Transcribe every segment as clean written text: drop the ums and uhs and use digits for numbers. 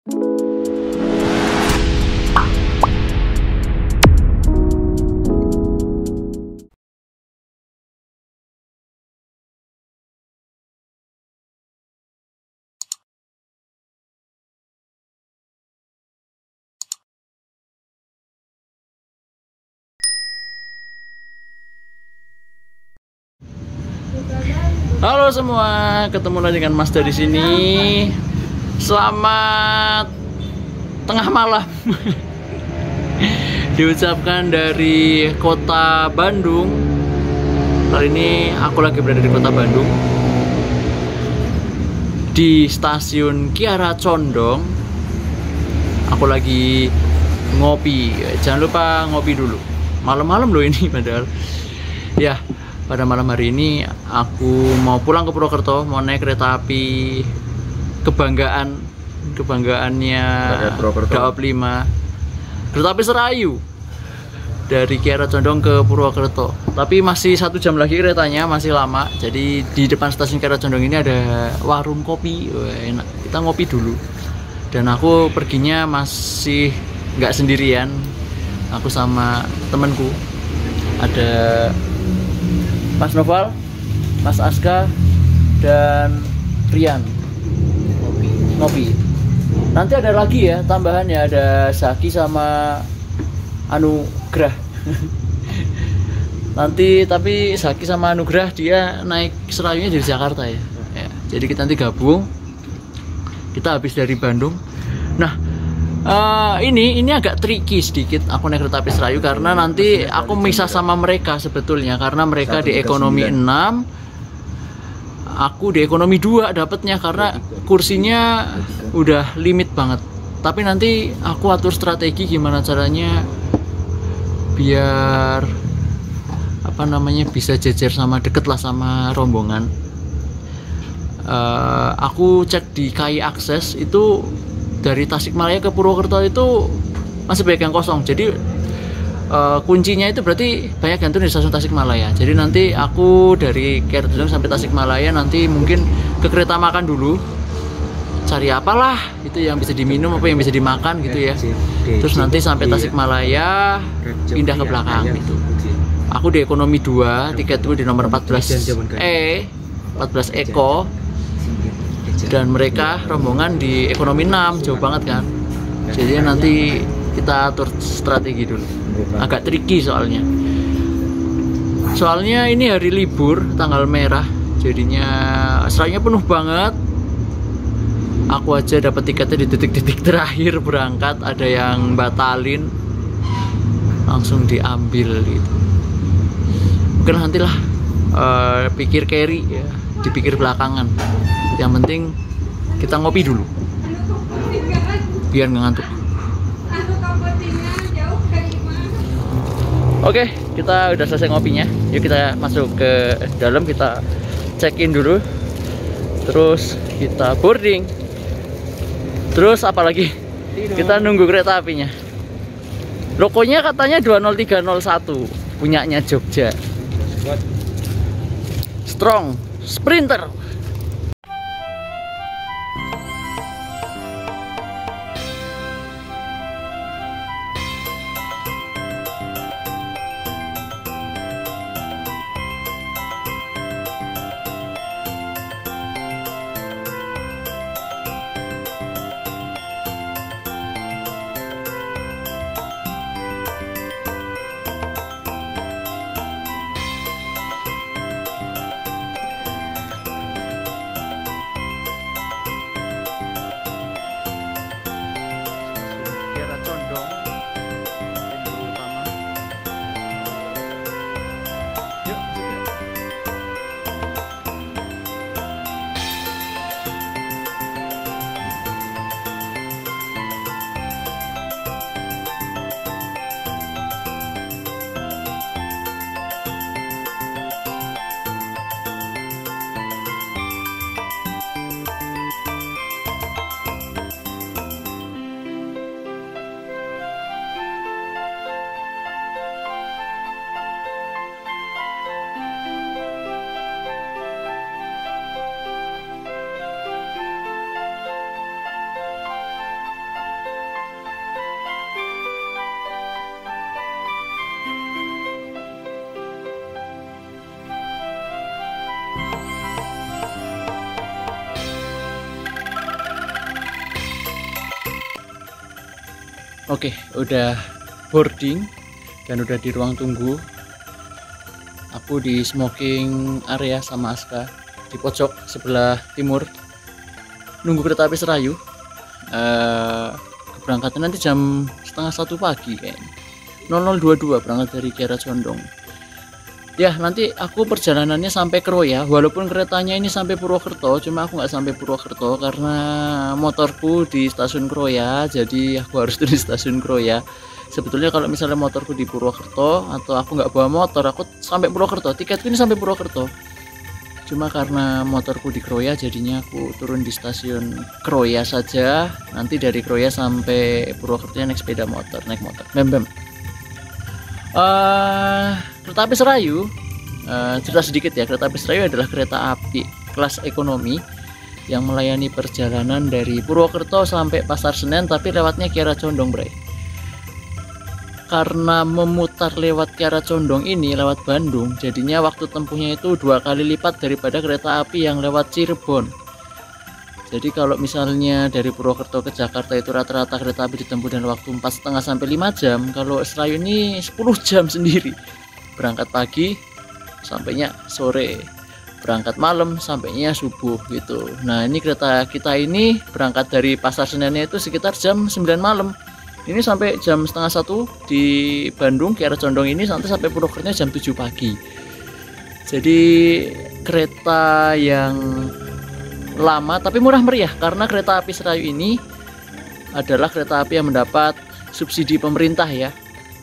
Halo semua, ketemu lagi dengan Mas di sini. Selamat tengah malam. Diucapkan dari kota Bandung. Kali ini aku lagi berada di kota Bandung, di stasiun Kiara Condong. Aku lagi ngopi. Jangan lupa ngopi dulu. Malam-malam loh ini padahal. Ya, pada malam hari ini aku mau pulang ke Purwokerto, mau naik kereta api kebanggaannya Daop 5, kereta api Serayu dari Kiara Condong ke Purwokerto. Tapi masih 1 jam lagi keretanya, masih lama. Jadi di depan stasiun Kiara Condong ini ada warung kopi. Wah, enak, kita ngopi dulu. Dan aku perginya masih nggak sendirian, aku sama temenku, ada Mas Noval, Mas Aska, dan Rian. Ngopi. Nanti ada lagi ya tambahannya, ada Zaki sama Anugrah. Nanti tapi Zaki sama Anugrah dia naik Serayunya dari Jakarta ya. Jadi kita nanti gabung. Kita habis dari Bandung. Nah, ini agak tricky sedikit aku naik kereta api Serayu karena nanti aku misah sama mereka sebetulnya, karena mereka di ekonomi 6, aku di ekonomi 2 dapatnya karena kursinya udah limit banget. Tapi nanti aku atur strategi gimana caranya biar bisa jejer sama deket lah sama rombongan. Aku cek di KAI Akses itu dari Tasikmalaya ke Purwokerto itu masih banyak yang kosong. Jadi kuncinya itu berarti banyak yang turun di stasiun Tasikmalaya. Jadi nanti aku dari Kiara Condong sampai Tasikmalaya nanti mungkin ke kereta makan dulu, cari apalah itu yang bisa diminum apa yang bisa dimakan gitu ya. Terus nanti sampai Tasikmalaya pindah ke belakang gitu. Aku di ekonomi 2, tiketku di nomor 14 Eko. Dan mereka rombongan di ekonomi 6, jauh banget kan. Jadi nanti kita atur strategi dulu. Agak tricky soalnya ini hari libur, tanggal merah, jadinya Serayunya penuh banget. Aku aja dapat tiketnya di detik-detik terakhir berangkat, ada yang batalin, langsung diambil gitu. Mungkin nantilah pikir carry ya, dipikir belakangan. Yang penting kita ngopi dulu biar nggak ngantuk. Oke, kita udah selesai ngopinya. Yuk kita masuk ke dalam, kita check in dulu, terus kita boarding, terus apalagi kita nunggu kereta apinya. Logonya katanya 20301, punyanya Jogja. Strong Sprinter. Oke, udah boarding dan udah di ruang tunggu. Aku di smoking area sama Aska di pojok sebelah timur nunggu kereta api Serayu. Keberangkatan nanti jam 12:30 pagi kayaknya. 00.22 berangkat dari Kiara Condong. Ya, nanti aku perjalanannya sampai Kroya, walaupun keretanya ini sampai Purwokerto, cuma aku nggak sampai Purwokerto karena motorku di stasiun Kroya, jadi aku harus turun di stasiun Kroya. Sebetulnya kalau misalnya motorku di Purwokerto atau aku nggak bawa motor, aku sampai Purwokerto, tiketku ini sampai Purwokerto. Cuma karena motorku di Kroya, jadinya aku turun di stasiun Kroya saja. Nanti dari Kroya sampai Purwokerto naik sepeda motor, naik motor. Bem. Kereta api Serayu, cerita sedikit ya, kereta api Serayu adalah kereta api kelas ekonomi yang melayani perjalanan dari Purwokerto sampai Pasar Senen, tapi lewatnya Kiara Condong, Bray. Karena memutar lewat Kiara Condong ini lewat Bandung, jadinya waktu tempuhnya itu 2 kali lipat daripada kereta api yang lewat Cirebon. Jadi kalau misalnya dari Purwokerto ke Jakarta itu rata-rata kereta api ditempuh dalam waktu 4,5 sampai 5 jam. Kalau Serayu ini 10 jam sendiri. Berangkat pagi sampainya sore, berangkat malam sampainya subuh gitu. Nah, ini kereta kita ini berangkat dari Pasar Senennya itu sekitar jam 9 malam. Ini sampai jam 12:30 di Bandung Kiara Condong ini, sampai Purwokerto jam 7 pagi. Jadi kereta yang lama tapi murah meriah, karena kereta api Serayu ini adalah kereta api yang mendapat subsidi pemerintah ya,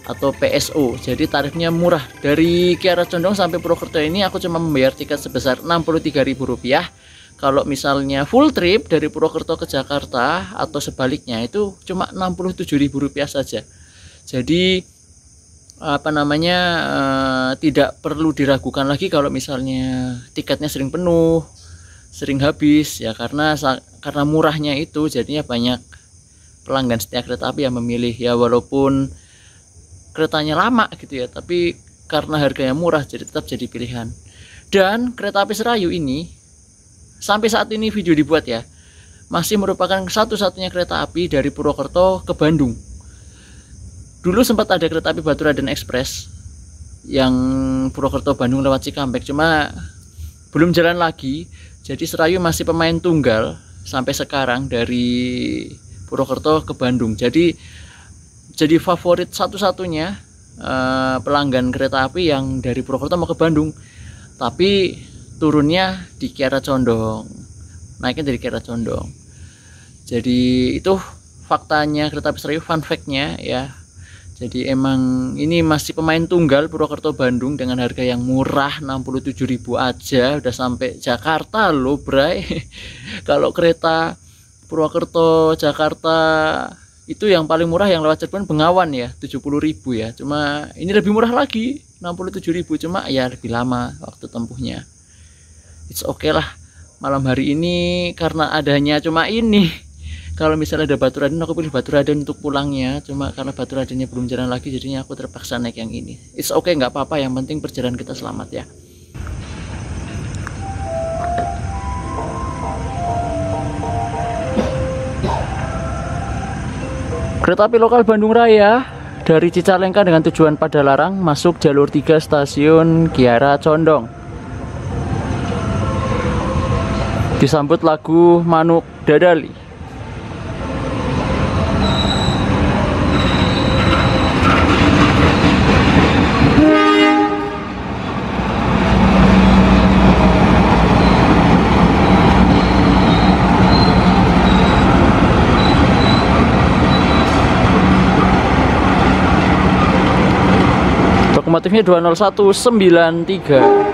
atau PSO. Jadi tarifnya murah. Dari Kiara Condong sampai Purwokerto ini aku cuma membayar tiket sebesar Rp63.000. Kalau misalnya full trip dari Purwokerto ke Jakarta atau sebaliknya itu cuma Rp67.000 saja. Jadi tidak perlu diragukan lagi kalau misalnya tiketnya sering penuh, sering habis ya, karena murahnya itu jadinya banyak pelanggan setia kereta api yang memilih ya, walaupun keretanya lama gitu ya, tapi karena harganya murah jadi tetap jadi pilihan. Dan kereta api Serayu ini sampai saat ini video dibuat ya, masih merupakan satu-satunya kereta api dari Purwokerto ke Bandung. Dulu sempat ada kereta api Baturaden Express yang Purwokerto Bandung lewat Cikampek, cuma belum jalan lagi. Jadi Serayu masih pemain tunggal sampai sekarang dari Purwokerto ke Bandung. Jadi favorit satu-satunya pelanggan kereta api yang dari Purwokerto mau ke Bandung. Tapi turunnya di Kiara Condong, naiknya dari Kiara Condong. Jadi itu faktanya kereta api Serayu, fun fact-nya ya. Jadi emang ini masih pemain tunggal Purwokerto Bandung dengan harga yang murah, 67.000 aja udah sampai Jakarta loh, Bray. Kalau kereta Purwokerto Jakarta itu yang paling murah yang lewat Cirebon Bengawan ya, 70.000 ya. Cuma ini lebih murah lagi, 67.000, cuma ya lebih lama waktu tempuhnya. It's okay lah. Malam hari ini karena adanya cuma ini. Kalau misalnya ada Baturaden, aku pilih Baturaden untuk pulangnya. Cuma karena Baturadennya belum jalan lagi, jadinya aku terpaksa naik yang ini. It's okay, nggak apa-apa. Yang penting perjalanan kita selamat ya. Kereta api lokal Bandung Raya dari Cicalengka dengan tujuan Padalarang masuk jalur 3 stasiun Kiara Condong. Disambut lagu Manuk Dadali. Lokomotifnya 20193.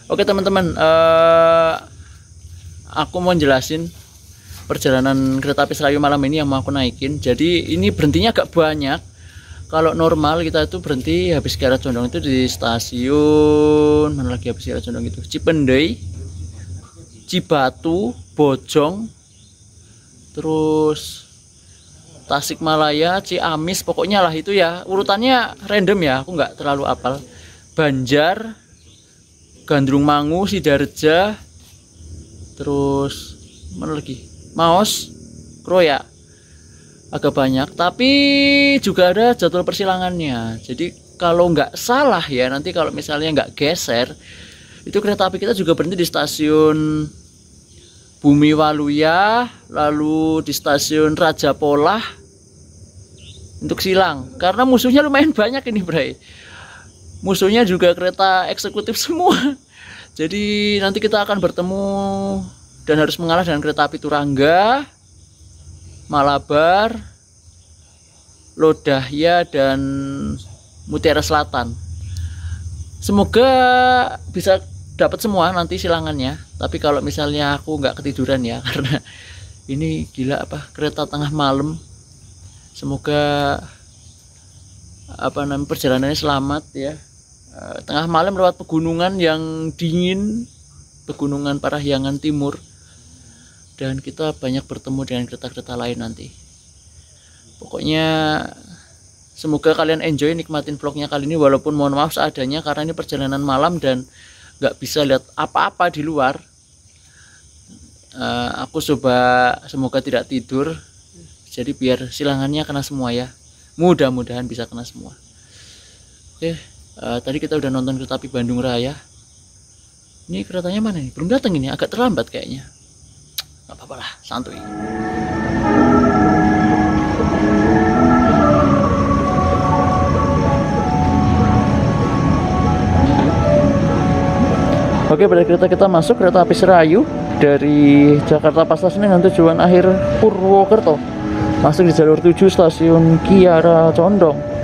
Oke teman-teman, aku mau jelasin perjalanan kereta api Serayu malam ini yang mau aku naikin. Jadi ini berhentinya agak banyak, Kalau normal kita itu berhenti habis Kiara Condong itu di stasiun mana lagi habis Kiara Condong itu? Cipendei, Cibatu, Bojong, terus Tasikmalaya, Ciamis, pokoknya lah itu ya. Urutannya random ya, aku nggak terlalu apal. Banjar, Gandrung-Mangu, Sidareja, terus mana lagi? Maos, Kroya. Agak banyak, tapi juga ada jadwal persilangannya. Jadi kalau nggak salah ya, nanti kalau misalnya nggak geser, itu kereta api kita juga berhenti di stasiun Bumi Waluya, lalu di stasiun Raja Polah untuk silang. Karena musuhnya lumayan banyak ini, Bray. Musuhnya juga kereta eksekutif semua. Jadi nanti kita akan bertemu dan harus mengalah dengan kereta api Turangga, Malabar, Lodahya, dan Mutiara Selatan. Semoga bisa dapat semua nanti silangannya. Tapi kalau misalnya aku nggak ketiduran ya, karena ini gila kereta tengah malam. Semoga perjalanannya selamat ya. Tengah malam lewat pegunungan yang dingin, Pegunungan Parahyangan Timur. Dan kita banyak bertemu dengan kereta-kereta lain nanti. Pokoknya semoga kalian enjoy nikmatin vlognya kali ini, walaupun mohon maaf seadanya karena ini perjalanan malam dan nggak bisa lihat apa-apa di luar. Aku coba semoga tidak tidur, jadi biar silangannya kena semua ya. Mudah-mudahan bisa kena semua. Oke, tadi kita udah nonton kereta api Bandung Raya. Ini keretanya mana nih? Belum datang ini, agak terlambat kayaknya. Gak apa-apa lah, santuy. Oke, pada kereta kita masuk kereta api Serayu dari Jakarta Pasar Senen tujuan akhir Purwokerto. Masuk di jalur 7 stasiun Kiara Condong.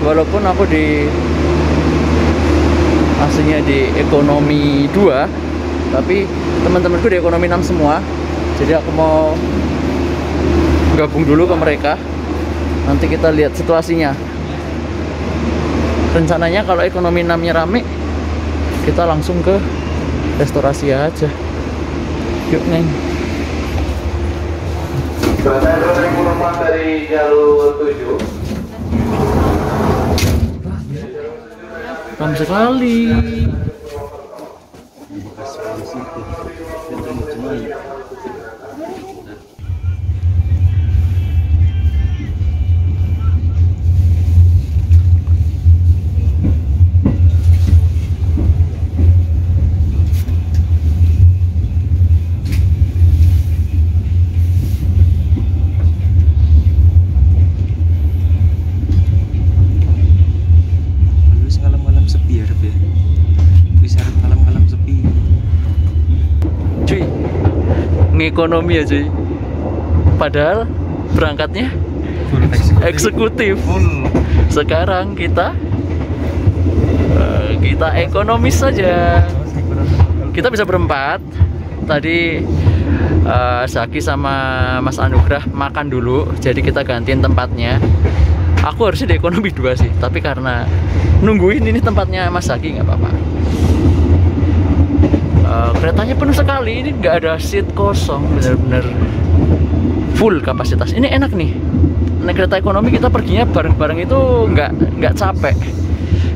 Walaupun aku aslinya di ekonomi 2, tapi teman-temanku di ekonomi 6 semua. Jadi aku mau gabung dulu ke mereka. Nanti kita lihat situasinya. Rencananya kalau ekonomi 6-nya rame, kita langsung ke restorasi aja. Yuk, Neng. Kereta dari jalur 7. Ram sekali. Ekonomi ya cuy, padahal berangkatnya eksekutif. Sekarang kita ekonomis saja. Kita bisa berempat. Tadi Zaki sama Mas Anugrah makan dulu, jadi kita gantiin tempatnya. Aku harusnya di ekonomi 2 sih, tapi karena nungguin ini tempatnya Mas Zaki nggak apa-apa. Keretanya penuh sekali, ini nggak ada seat kosong, bener-bener full kapasitas. Ini enak nih, naik kereta ekonomi kita perginya bareng-bareng itu nggak capek.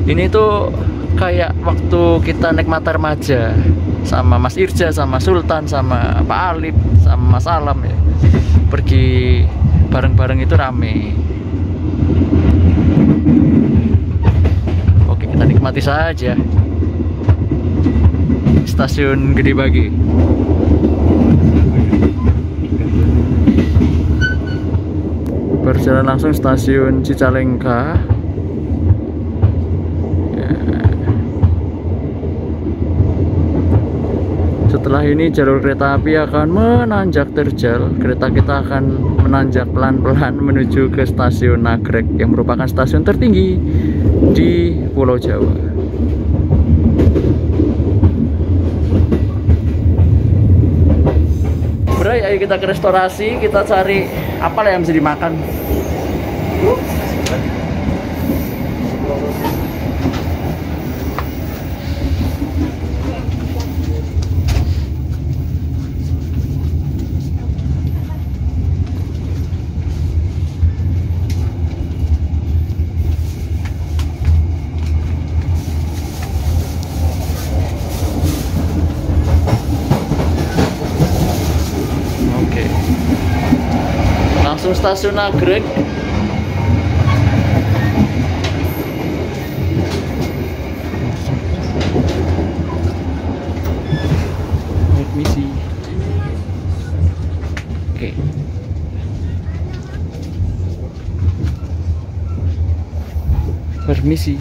Ini tuh kayak waktu kita naik Matarmaja, sama Mas Irja, sama Sultan, sama Pak Alip, sama Mas Alam ya. Pergi bareng-bareng itu rame. Oke, kita nikmati saja stasiun Gede Bage. Berjalan langsung stasiun Cicalengka. Ya. Setelah ini jalur kereta api akan menanjak terjal. Kereta kita akan menanjak pelan-pelan menuju ke stasiun Nagrek yang merupakan stasiun tertinggi di Pulau Jawa. Bray, ayo kita ke restorasi, kita cari apa yang bisa dimakan. Langsung stasiun Nagrek. Let me see. Oke. Permisi.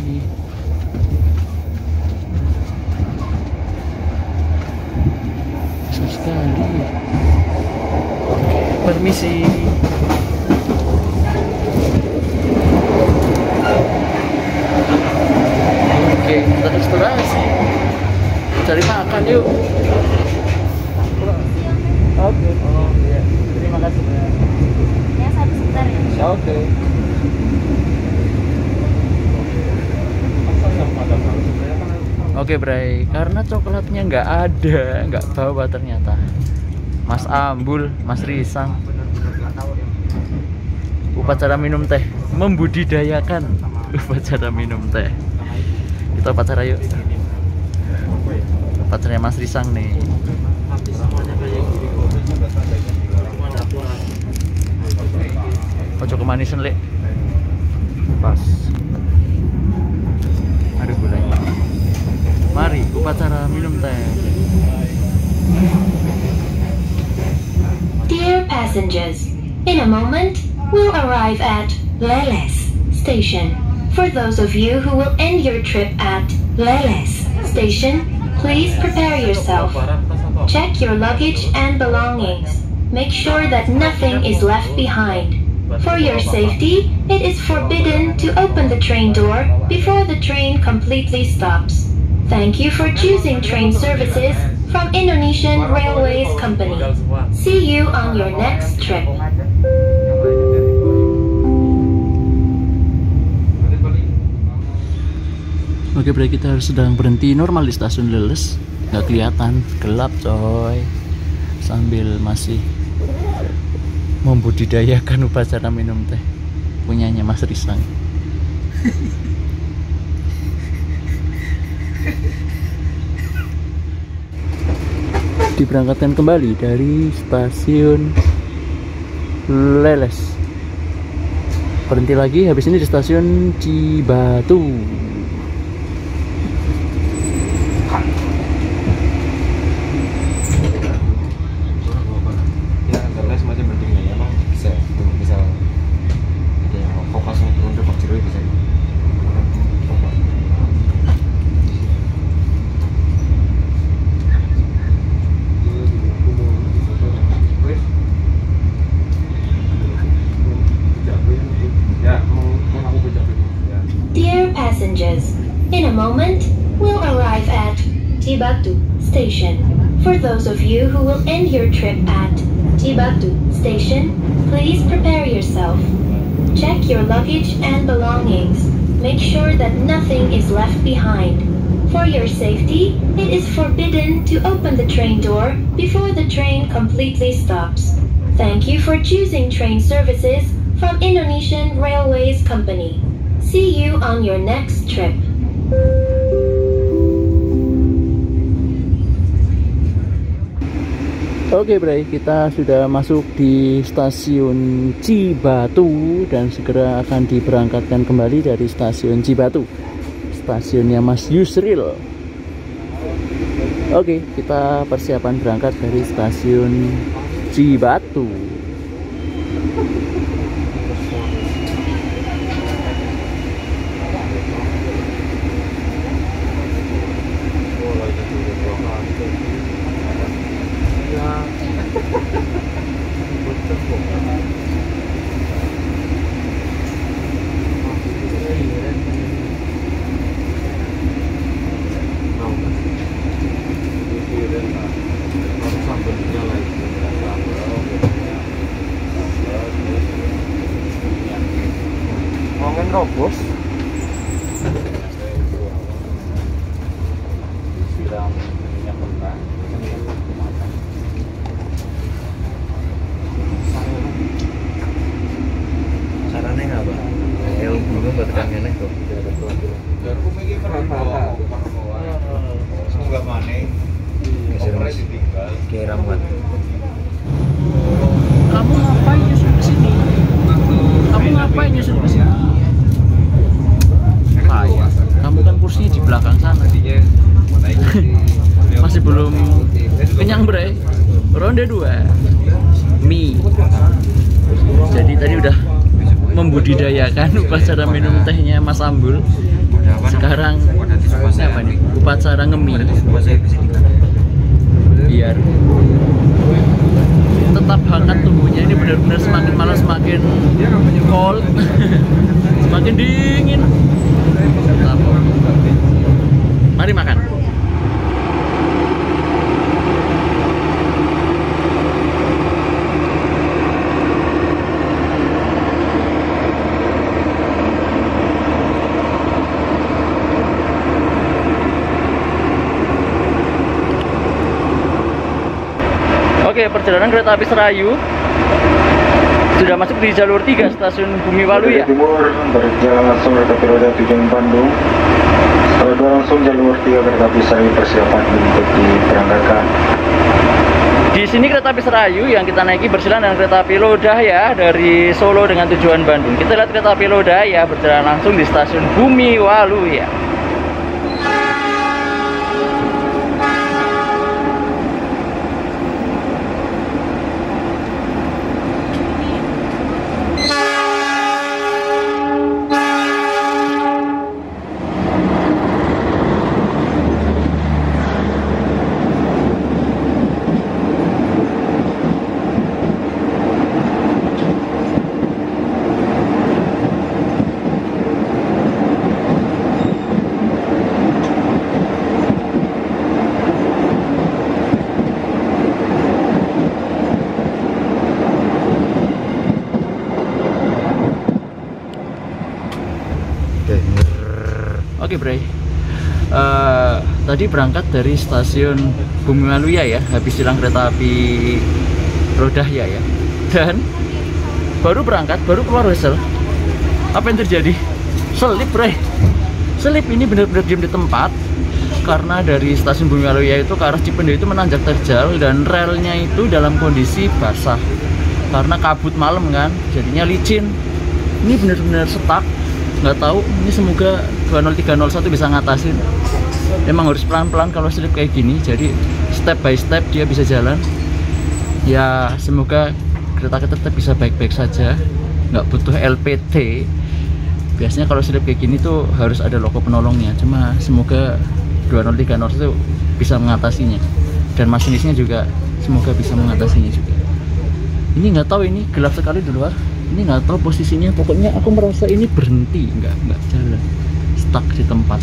Besar sekali. Permisi. Oke, kita eksplorasi. Cari makan yuk. Oke. Oh, iya. Terima kasih. Ya, satu sebentar ya. Oke. Oke, Bray. Karena coklatnya nggak ada, nggak bawa ternyata. Mas Ambul, Mas Risang. Upacara minum teh, membudidayakan upacara minum teh. Kita upacara yuk. Upacaranya Mas Risang nih. Ojo kemanisan lek. Pas. Aduh gulai. Mari upacara minum teh. Dear passengers, in a moment we'll arrive at Leles Station. For those of you who will end your trip at Leles Station, please prepare yourself. Check your luggage and belongings. Make sure that nothing is left behind. For your safety, it is forbidden to open the train door before the train completely stops. Thank you for choosing train services from Indonesian Railways Company. See you on your next trip. Oke, berarti kita harus sedang berhenti normal di stasiun Leles. Nggak kelihatan, gelap coy. Sambil masih membudidayakan upacara minum teh punyanya Mas Risang. Diberangkatkan kembali dari stasiun Leles. Berhenti lagi habis ini di stasiun Cibatu. Passengers, in a moment we'll arrive at Cibatu Station. For those of you who will end your trip at Cibatu Station, please prepare yourself. Check your luggage and belongings. Make sure that nothing is left behind. For your safety, it is forbidden to open the train door before the train completely stops. Thank you for choosing train services from Indonesian Railways Company. See you on your next trip. Oke Bray, kita sudah masuk di stasiun Cibatu dan segera akan diberangkatkan kembali dari stasiun Cibatu, stasiunnya Mas Yusril. Oke, kita persiapan berangkat dari stasiun Cibatu. Robos caranya nggak apa? Yang bingung buat kangennya kok. Semoga maning. Kira muat. Kamu ngapain nyusul ke sini? Kamu ngapain nyusul ke sini? Kamu kan kursinya di belakang sana. Masih belum kenyang Bray. Ronde 2 mie. Jadi tadi udah membudidayakan upacara minum tehnya Mas Ambul. Sekarang apa nih? Upacara ngemie. Biar tetap hangat tubuhnya. Ini benar-benar semakin malam semakin cold. Semakin dingin. Mari makan. Oke, perjalanan kereta api Serayu sudah masuk di jalur 3 stasiun Bumi Walu ya. Timur berjalan langsung kereta api roda tujuan Bandung. Setelah itu langsung jalur 3 kereta api Serayu persiapan untuk diberangkatkan. Di sini kereta api Serayu yang kita naiki berjalan dengan kereta api Lodaya dari Solo dengan tujuan Bandung. Kita lihat kereta api Lodaya berjalan langsung di stasiun Bumi Walu ya. Oke Bray, tadi berangkat dari stasiun Bumi Waluya ya, habis silang kereta api Rodaya ya, dan baru berangkat, baru keluar whistle. Apa yang terjadi? Selip Bray, selip. Ini benar-benar diam di tempat karena dari stasiun Bumi Waluya itu ke arah Cipendo itu menanjak terjal dan relnya itu dalam kondisi basah karena kabut malam kan, jadinya licin. Ini benar-benar stuck. Nggak tahu, ini semoga 20301 bisa ngatasin. Emang harus pelan-pelan kalau slip kayak gini, jadi step by step dia bisa jalan ya. Semoga kereta kita tetap bisa baik-baik saja, nggak butuh LPT. Biasanya kalau slip kayak gini tuh harus ada logo penolongnya, cuma semoga 20301 bisa mengatasinya dan masinisnya juga semoga bisa mengatasinya juga. Ini nggak tahu, ini gelap sekali di luar. Ini nggak tahu posisinya, pokoknya aku merasa ini berhenti, nggak jalan, stuck di tempat.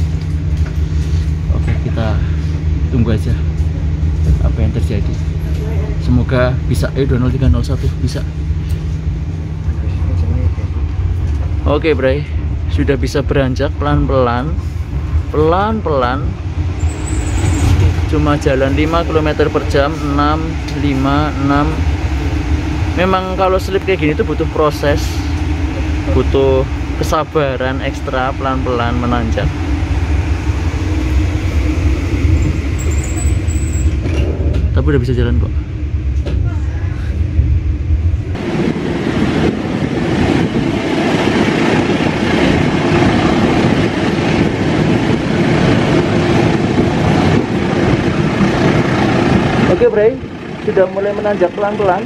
Oke, kita tunggu aja apa yang terjadi. Semoga bisa. 20301 bisa. Oke Bray, sudah bisa beranjak pelan-pelan, cuma jalan 5 km per jam, 6. Memang kalau slip kayak gini tuh butuh proses, butuh kesabaran ekstra, pelan-pelan menanjak. Tapi udah bisa jalan kok. Bre, sudah mulai menanjak pelan-pelan.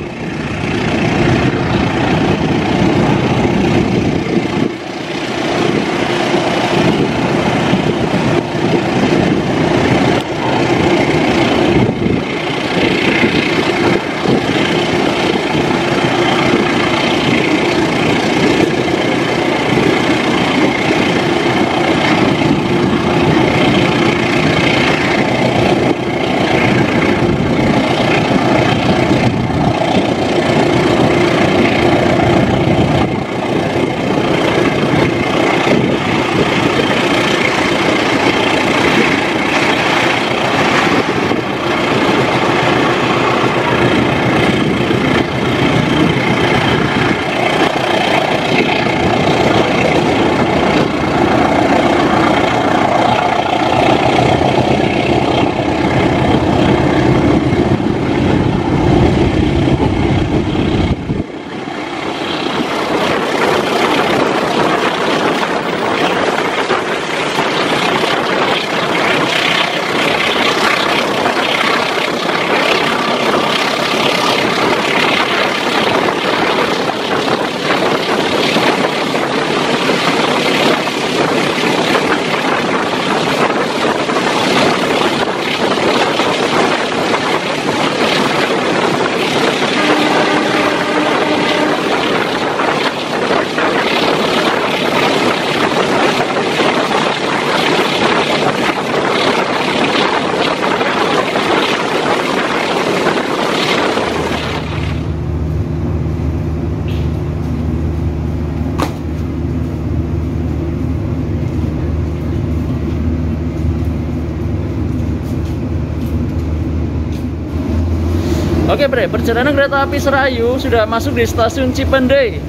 Oke Bre, perjalanan kereta api Serayu sudah masuk di stasiun Cipendei.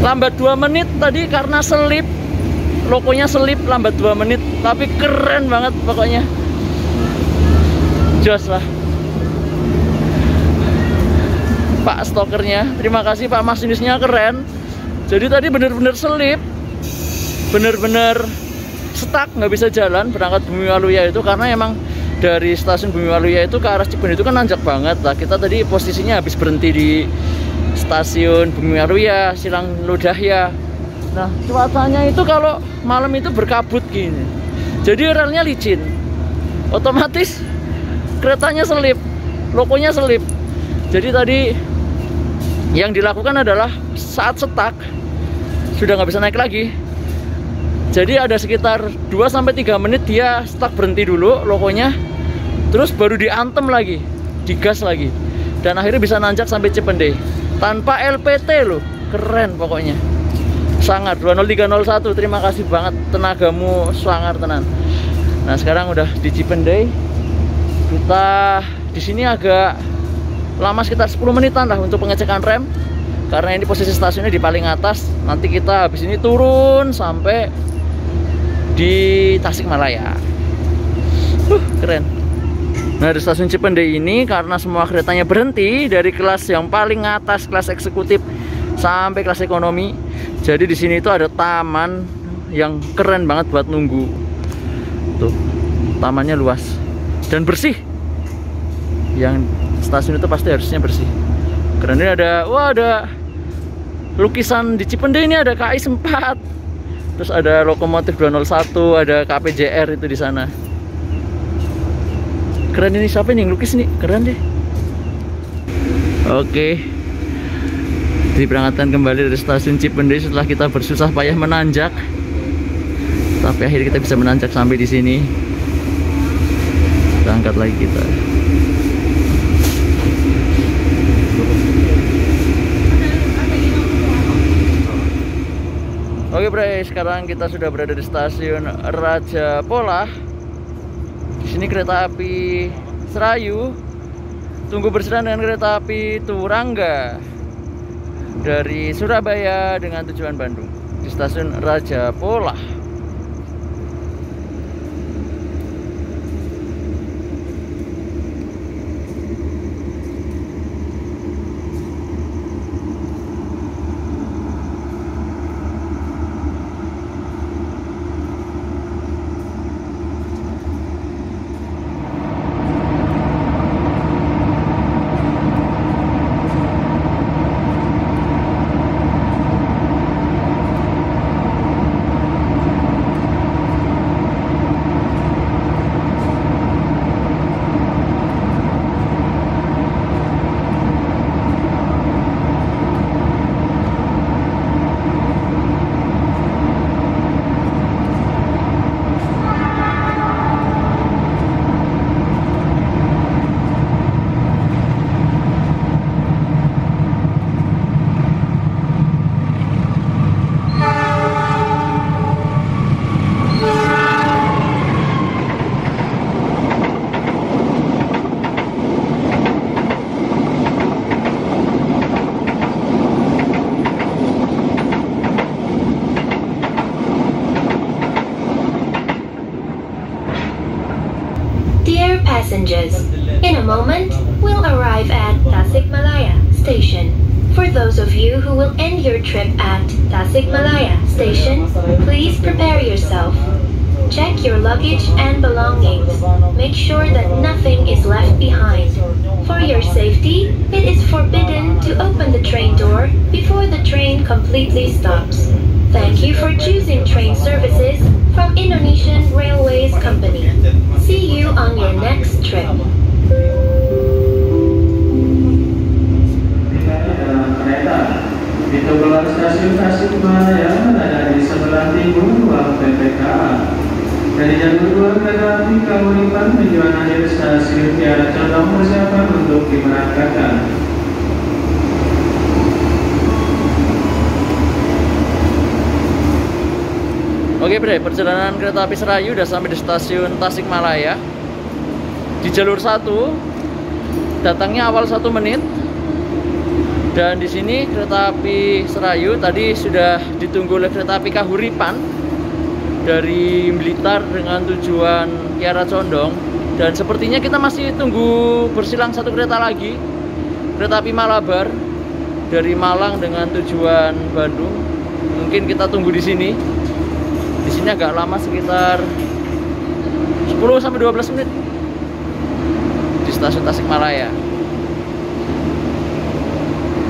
Lambat 2 menit tadi karena selip. Lokonya selip, lambat 2 menit. Tapi keren banget pokoknya. Jos lah Pak stokernya. Terima kasih Pak masinisnya, keren. Jadi tadi bener-bener selip, bener-bener stuck, nggak bisa jalan berangkat Bumi Waluya itu, karena emang dari stasiun Bumi Waluya itu ke arah Cipendei itu kan nanjak banget lah. Kita tadi posisinya habis berhenti di stasiun Bumi Waluya, Silang Lodahya. Nah, cuacanya itu kalau malam itu berkabut gini, jadi relnya licin, otomatis keretanya selip, lokonya selip. Jadi tadi yang dilakukan adalah saat stuck sudah nggak bisa naik lagi. Jadi ada sekitar 2-3 menit dia stuck, berhenti dulu lokonya, terus baru diantem lagi, digas lagi, dan akhirnya bisa nanjak sampai Cipendei tanpa LPT loh. Keren pokoknya, sangat. 20301, terima kasih banget, tenagamu sangar tenan. Nah sekarang udah di Cipendei, kita di sini agak lama, sekitar 10 menitan lah untuk pengecekan rem, karena ini posisi stasiunnya di paling atas. Nanti kita habis ini turun sampai di Tasikmalaya. Keren. Nah di stasiun Cipendei ini karena semua keretanya berhenti dari kelas yang paling atas, kelas eksekutif sampai kelas ekonomi. Jadi di sini itu ada taman yang keren banget buat nunggu. Tuh, tamannya luas dan bersih. Yang stasiun itu pasti harusnya bersih. Keren. Ini ada, wah ada lukisan di Cipendei, ini ada KAI 4. Terus ada lokomotif 201, ada KPJR itu di sana. Keren. Ini siapa nih yang lukis nih? Keren deh. Oke. Diberangkatkan kembali dari stasiun Cipendei setelah kita bersusah payah menanjak. Tapi akhirnya kita bisa menanjak sampai di sini. Kita angkat lagi kita. Oke Bre, sekarang kita sudah berada di stasiun Raja Polah. Di sini kereta api Serayu tunggu berserahan dengan kereta api Turangga dari Surabaya dengan tujuan Bandung di stasiun Raja Polah. passengers. In a moment, we'll arrive at Tasikmalaya Station. For those of you who will end your trip at Tasikmalaya Station, please prepare yourself. Check your luggage and belongings. Make sure that nothing is left behind. For your safety, it is forbidden to open the train door before the train completely stops. Thank you for choosing train services from Indonesian Railways Company. See you on your next trip. Pintu keluar stasiun Tasikmalaya ada di sebelah timur ruang PPKA. Dari jalur 2 kereta api Kahuripan tujuan akhir stasiun Kiara Condong persiapan untuk diberangkatkan. Oke Bre, perjalanan kereta api Serayu udah sampai di stasiun Tasikmalaya. Di jalur 1 datangnya awal 1 menit. Dan di sini kereta api Serayu tadi sudah ditunggu oleh kereta api Kahuripan dari Blitar dengan tujuan Kiara Condong. Dan sepertinya kita masih tunggu bersilang 1 kereta lagi, kereta api Malabar dari Malang dengan tujuan Bandung. Mungkin kita tunggu di sini. Di sini agak lama, sekitar 10-12 menit di stasiun Tasikmalaya.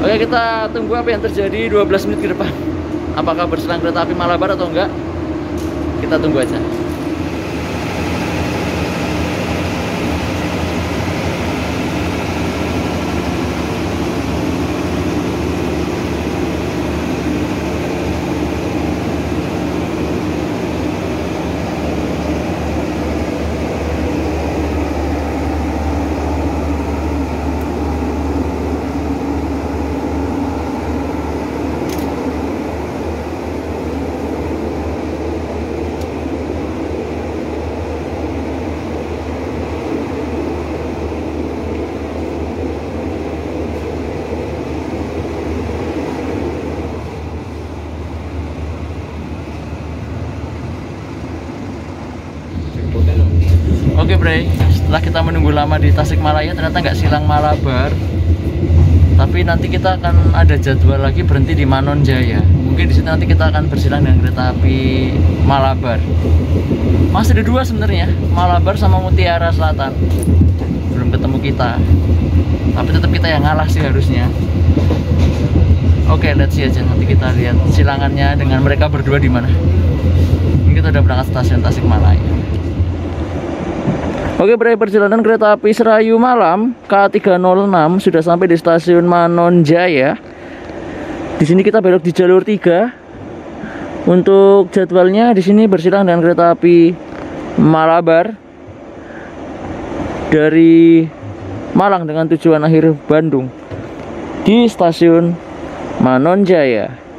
Oke, kita tunggu apa yang terjadi 12 menit ke depan. Apakah berselang kereta api Malabar atau enggak? Kita tunggu aja. Oke Bre, setelah kita menunggu lama di Tasikmalaya ternyata nggak silang Malabar. Tapi nanti kita akan ada jadwal lagi berhenti di Manonjaya. Mungkin di situ nanti kita akan bersilang dengan kereta api Malabar. Masih ada 2 sebenarnya, Malabar sama Mutiara Selatan. Belum ketemu kita. Tapi tetap kita yang ngalah sih harusnya. Oke, let's see aja, nanti kita lihat silangannya dengan mereka berdua di mana. Ini kita udah berangkat stasiun Tasikmalaya. Oke Bre, perjalanan kereta api Serayu malam K306 sudah sampai di stasiun Manonjaya. Di sini kita belok di jalur 3. Untuk jadwalnya di sini bersilang dengan kereta api Malabar dari Malang dengan tujuan akhir Bandung di stasiun Manonjaya.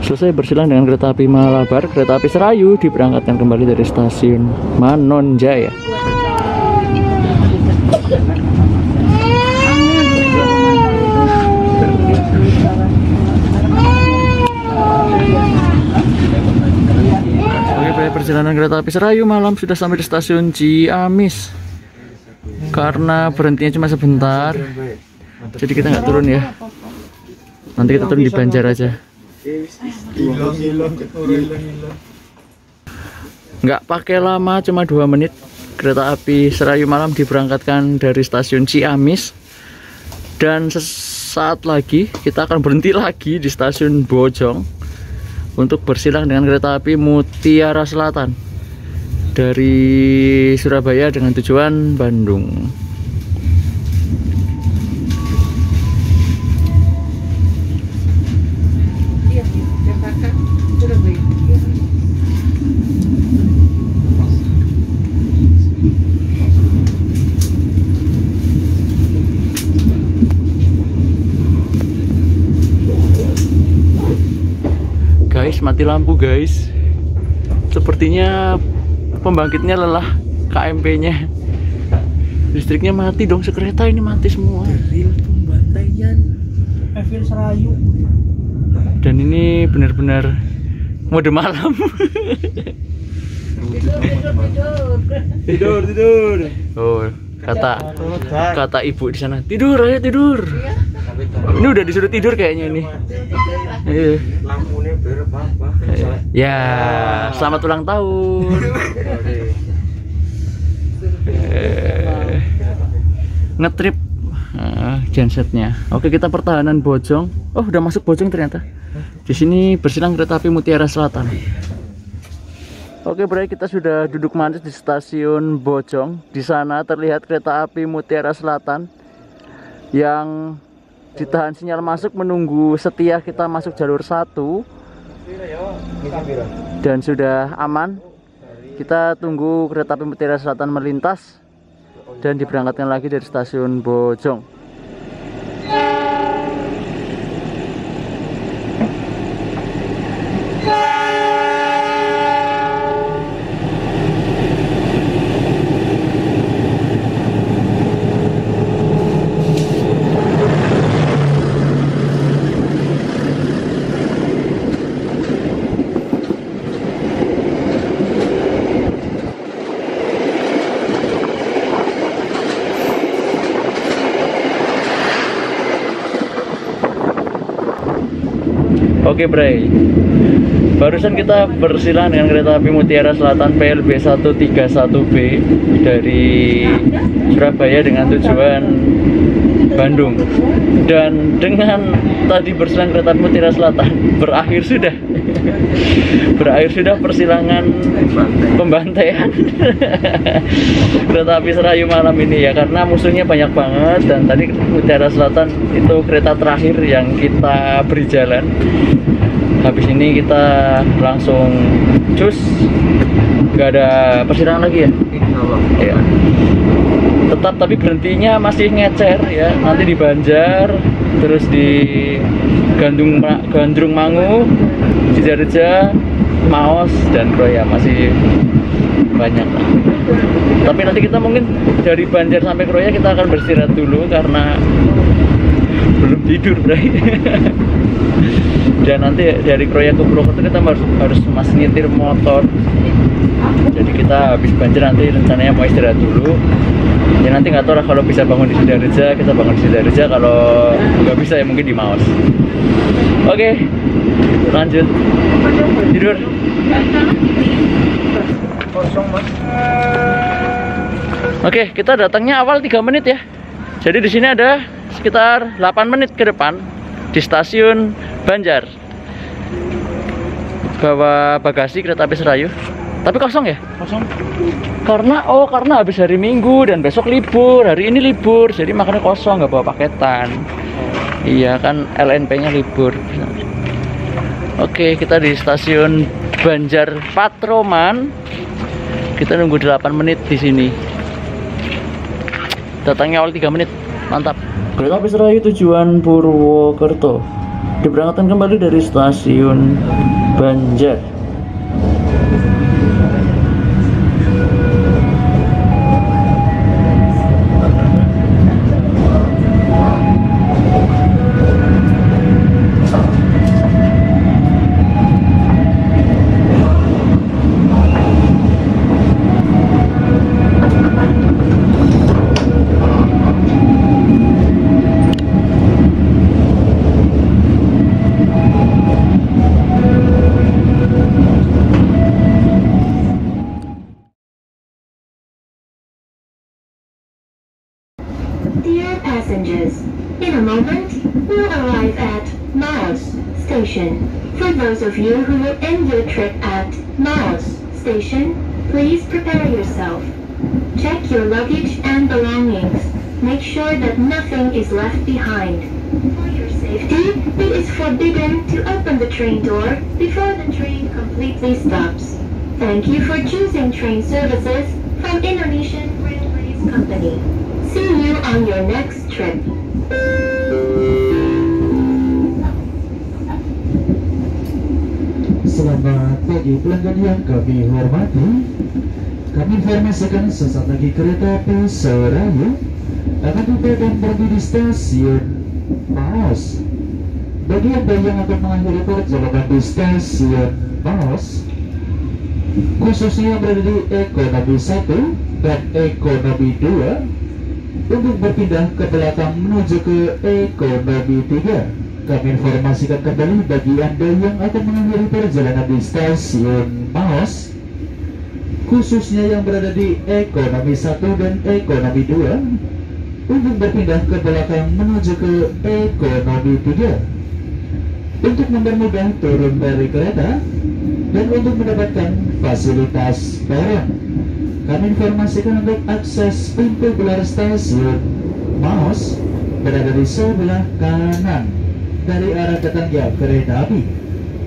Selesai bersilang dengan kereta api Malabar, kereta api Serayu diberangkatkan kembali dari stasiun Manonjaya. Oke, perjalanan kereta api Serayu malam sudah sampai di stasiun Ciamis. Karena berhentinya cuma sebentar, jadi kita nggak turun ya. Nanti kita turun di Banjar aja. Nggak pakai lama, cuma 2 menit. Kereta api Serayu Malam diberangkatkan dari stasiun Ciamis. Dan sesaat lagi kita akan berhenti lagi di stasiun Bojong untuk bersilang dengan kereta api Mutiara Selatan dari Surabaya dengan tujuan Bandung. Guys, mati lampu guys. Sepertinya pembangkitnya lelah, KMP-nya. Listriknya mati dong, sekereta ini mati semua. Real pembantaian Evil Serayu. Dan ini benar-benar mode malam. Tidur. Oh, kata ibu di sana, tidur ayo tidur. Ini udah disuruh tidur kayaknya ini. Lampunya berapa? Ya, selamat ulang tahun. Ngetrip gensetnya. Oke, kita pertahanan Bojong. Oh, udah masuk Bojong ternyata. Di sini bersilang kereta api Mutiara Selatan. Oke, berarti kita sudah duduk manis di stasiun Bojong. Di sana terlihat kereta api Mutiara Selatan yang ditahan sinyal masuk menunggu setia kita masuk jalur 1 dan sudah aman. Kita tunggu kereta api Mutiara Selatan melintas dan diberangkatkan lagi dari stasiun Bojong. Oke Bray, barusan kita bersilang dengan kereta api Mutiara Selatan PLB 131B dari Surabaya dengan tujuan Bandung. Dan dengan tadi bersilang kereta api Mutiara Selatan berakhir sudah persilangan pembantaian kereta api Serayu Malam ini ya, karena musuhnya banyak banget. Dan tadi Mutiara Selatan itu kereta terakhir yang kita beri jalan. Habis ini kita langsung cus, nggak ada persilangan lagi ya. Ya. Tetap tapi berhentinya masih ngecer ya, nanti di Banjar, terus di Gandrung Mangu, Cijareja, Maos, dan Kroya, masih banyak lah. Tapi nanti kita mungkin dari Banjar sampai Kroya kita akan beristirahat dulu karena belum tidur Bray. Dan nanti dari Kroya ke Purwokerto kita harus masih nyetir motor. Jadi kita habis Banjar nanti rencananya mau istirahat dulu. Ya nanti nggak tahu lah, kalau bisa bangun di Sidareja kita bangun di Sidareja, kalau nggak bisa ya mungkin di Maos. Oke, lanjut tidur. Oke, kita datangnya awal 3 menit ya. Jadi di sini ada sekitar 8 menit ke depan di stasiun Banjar. Bawa bagasi kereta api Serayu. Tapi kosong ya? Kosong. Karena habis hari Minggu dan besok libur, hari ini libur, jadi makanya kosong, nggak bawa paketan. Iya kan, LNP-nya libur. Oke, kita di stasiun Banjar Patroman. Kita nunggu 8 menit di sini. Datangnya awal 3 menit, mantap. Kereta api Serayu tujuan Purwokerto diberangkatkan kembali dari stasiun Banjar. passengers. In a moment, we'll arrive at Maos Station. For those of you who will end your trip at Maos Station, please prepare yourself. Check your luggage and belongings. Make sure that nothing is left behind. For your safety, it is forbidden to open the train door before the train completely stops. Thank you for choosing train services from Indonesian Railways Company. See you on your next trip. Selamat pagi pelanggan yang kami hormati. Kami informasikan sesaat lagi kereta api Serayu akan tiba dan pergi di stasiun Maos. Bagi Anda yang akan mengakhiri perjalanan di stasiun Maos, khususnya yang berada di ekonomi 1 dan ekonomi 2, untuk berpindah ke belakang menuju ke ekonomi 3. Kami informasikan kembali bagi Anda yang akan mengakhiri perjalanan di stasiun Maos, khususnya yang berada di ekonomi 1 dan ekonomi 2, untuk berpindah ke belakang menuju ke ekonomi 3. Untuk mempermudah turun dari kereta dan untuk mendapatkan fasilitas barang, kami informasikan untuk akses pintu keluar stasiun Maos berada di sebelah kanan dari arah datangnya kereta api.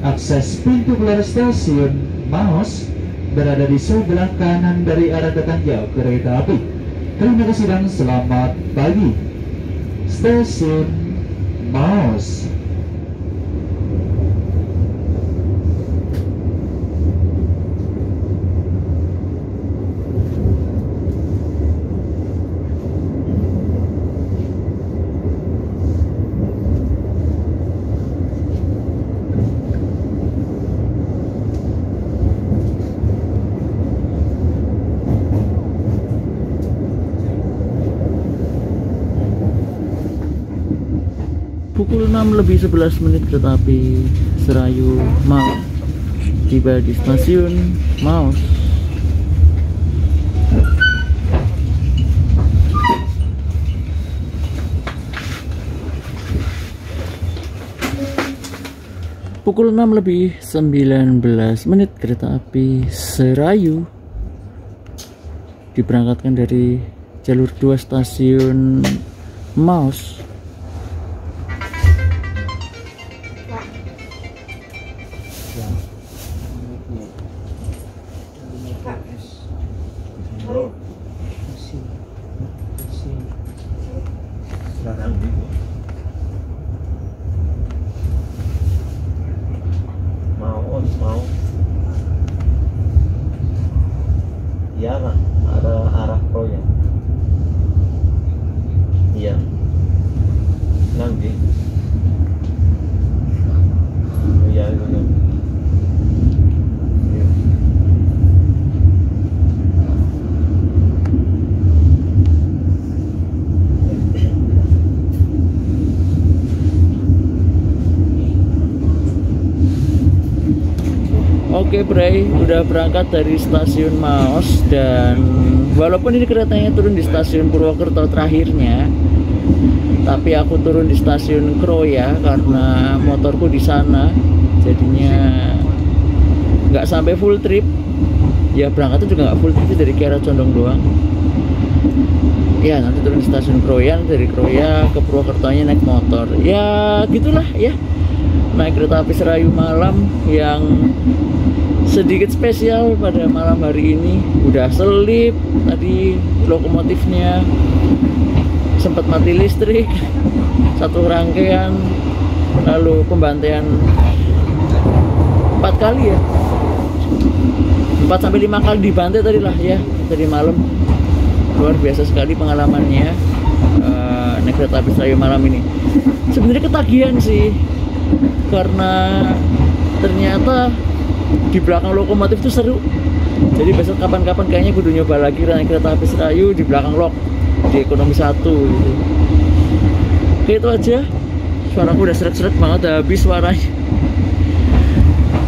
Akses pintu keluar stasiun Maos berada di sebelah kanan dari arah datangnya kereta api. Terima kasih dan selamat pagi. Stasiun Maos. Pukul 6:11 kereta api Serayu Maos tiba di stasiun Maos. Pukul 6:19 kereta api Serayu diberangkatkan dari jalur 2 stasiun Maos. Mau ya Pak, ada arah proyek iya nanti iya itu ya. Oke Bray, udah berangkat dari stasiun Maos dan walaupun ini keretanya turun di stasiun Purwokerto terakhirnya, tapi aku turun di stasiun Kroya karena motorku di sana, jadinya nggak sampai full trip. Ya berangkatnya juga nggak full trip, dari Kiara Condong doang. Ya nanti turun di stasiun Kroya, dari Kroya ke Purwokertonya naik motor. Ya gitulah ya, naik kereta api Serayu malam yang sedikit spesial pada malam hari ini. Udah selip tadi lokomotifnya, sempat mati listrik satu rangkaian, lalu pembantaian 4 kali ya, 4 sampai 5 kali dibantai tadi lah ya tadi malam. Luar biasa sekali pengalamannya naik kereta api Serayu malam ini. Sebenarnya ketagihan sih, karena ternyata di belakang lokomotif itu seru. Jadi besok kapan-kapan kayaknya kudu nyoba lagi naik kereta api Serayu di belakang lok di ekonomi 1 gitu. Oke, itu aja. Suaraku udah seret-seret banget, udah habis suaranya.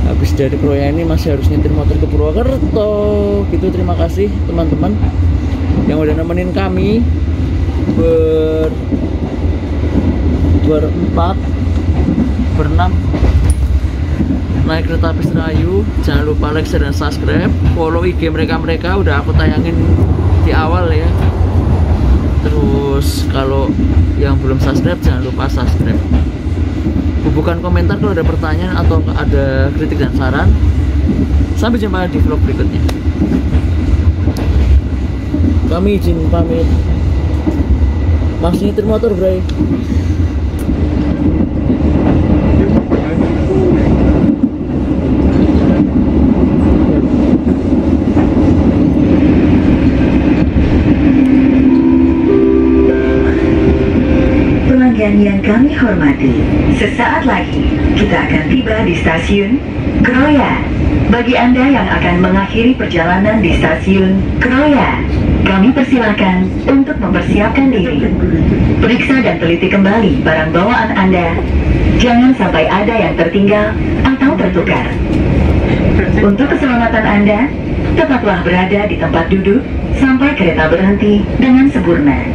Habis dari Kroya ini masih harus nyetir motor ke Purwokerto gitu. Terima kasih teman-teman yang udah nemenin kami berempat, berenam naik kereta api Serayu. Jangan lupa like, share, dan subscribe. Follow IG mereka udah aku tayangin di awal ya. Terus kalau yang belum subscribe jangan lupa subscribe. Bubuhkan komentar kalau ada pertanyaan atau ada kritik dan saran. Sampai jumpa di vlog berikutnya. Kami izin pamit. Masih nyetir motor, Bray. Pelanggan yang kami hormati, sesaat lagi kita akan tiba di stasiun Kroya. Bagi Anda yang akan mengakhiri perjalanan di stasiun Kroya, kami persilakan untuk mempersiapkan diri. Periksa dan teliti kembali barang bawaan Anda. Jangan sampai ada yang tertinggal atau tertukar. Untuk keselamatan Anda, tetaplah berada di tempat duduk sampai kereta berhenti dengan sempurna.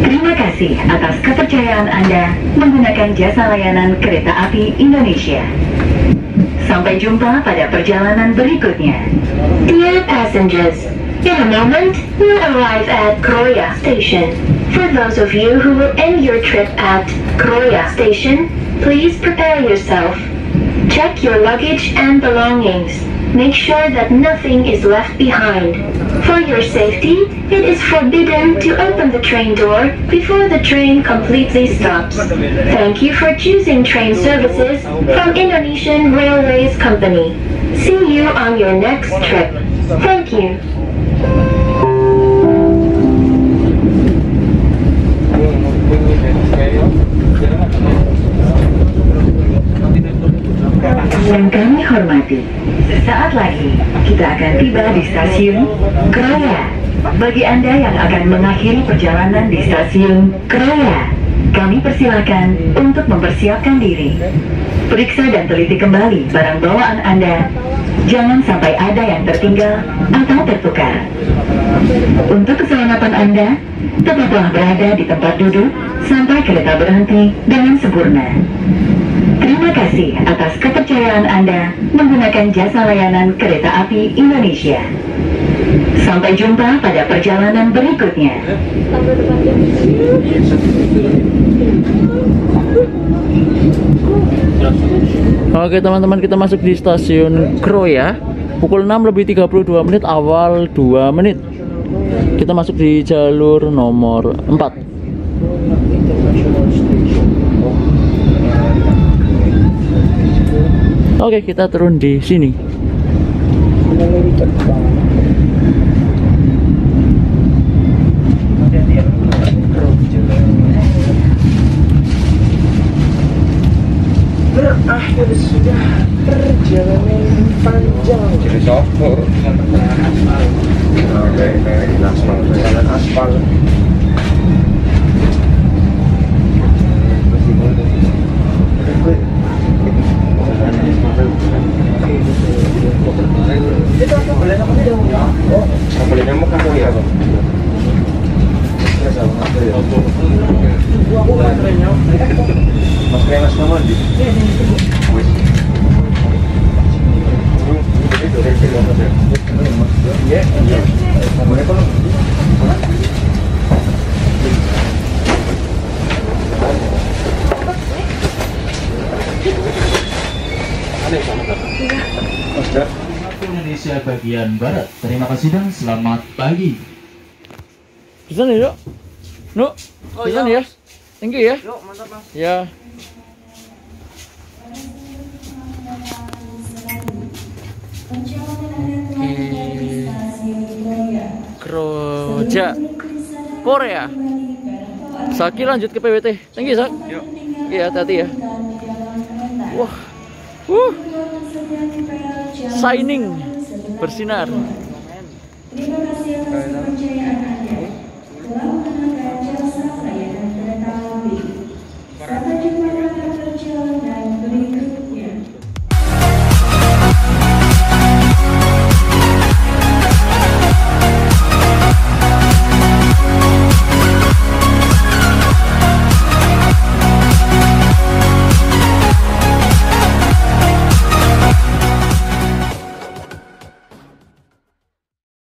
Terima kasih atas kepercayaan Anda menggunakan jasa layanan Kereta Api Indonesia. Sampai jumpa pada perjalanan berikutnya. Dear passengers, in a moment, we'll arrive at Kroya Station. For those of you who will end your trip at Kroya Station, please prepare yourself. Check your luggage and belongings. Make sure that nothing is left behind. For your safety, it is forbidden to open the train door before the train completely stops. Thank you for choosing train services from Indonesian Railways Company. See you on your next trip. Thank you. Yang kami hormati, sesaat lagi kita akan tiba di stasiun Kroya. Bagi Anda yang akan mengakhiri perjalanan di stasiun Kroya, kami persilakan untuk mempersiapkan diri. Periksa dan teliti kembali barang bawaan Anda. Jangan sampai ada yang tertinggal atau tertukar. Untuk keselamatan Anda, tetaplah berada di tempat duduk sampai kereta berhenti dengan sempurna. Terima kasih atas kepercayaan Anda menggunakan jasa layanan Kereta Api Indonesia. Sampai jumpa pada perjalanan berikutnya. Oke teman-teman, kita masuk di stasiun Kroya. Pukul 6:32 awal 2 menit. Kita masuk di jalur nomor 4. Oke, kita turun di sini. Berakhir sudah perjalanan panjang. Jadi sopor. Oke, aspal, jalan aspal. Boleh nyamuk aku ya, Bang. Mas Renas nama di. Indonesia bagian Barat. Terima kasih dan selamat pagi. Bisa nih, Dok? Nuk, bisa nih ya? Thank you ya. Yuk, mantap, Mas. Ya. Kroja Korea. Saki lanjut ke PWT. Thank you, Sak. Yuk. Iya, hati-hati ya. Wah. Shining bersinar.